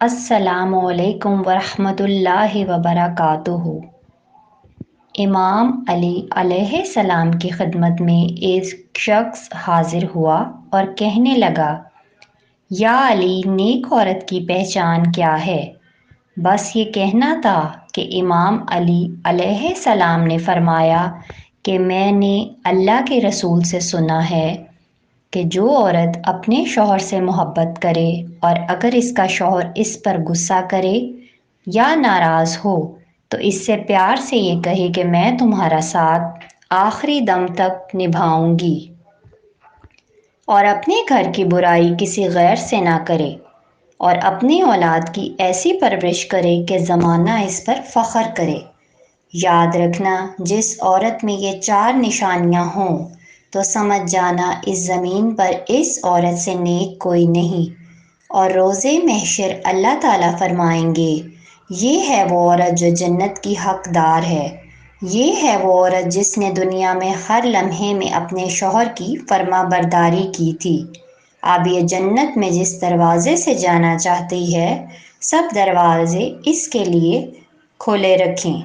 السلام علیکم ورحمۃ اللہ وبرکاتہ۔ امام علی علیہ السلام کی خدمت میں ایک شخص حاضر ہوا اور کہنے لگا، یا علی، نیک عورت کی پہچان کیا ہے؟ بس یہ کہنا تھا کہ امام علی علیہ السلام نے فرمایا کہ میں نے اللہ کے رسول سے سنا ہے کہ جو عورت اپنے شوہر سے محبت کرے اور اگر اس کا شوہر اس پر غصہ کرے یا ناراض ہو تو اس سے پیار سے یہ کہے کہ میں تمہارا ساتھ آخری دم تک نبھاؤں گی، اور اپنے گھر کی برائی کسی غیر سے نہ کرے، اور اپنی اولاد کی ایسی پرورش کرے کہ زمانہ اس پر فخر کرے۔ یاد رکھنا، جس عورت میں یہ 4 نشانیاں ہوں تو سمجھ جانا اس زمین پر اس عورت سے نیک کوئی نہیں، اور روز محشر اللہ تعالیٰ فرمائیں گے، یہ ہے وہ عورت جو جنت کی حقدار ہے، یہ ہے وہ عورت جس نے دنیا میں ہر لمحے میں اپنے شوہر کی فرما برداری کی تھی۔ اب یہ جنت میں جس دروازے سے جانا چاہتی ہے، سب دروازے اس کے لیے کھولے رکھیں۔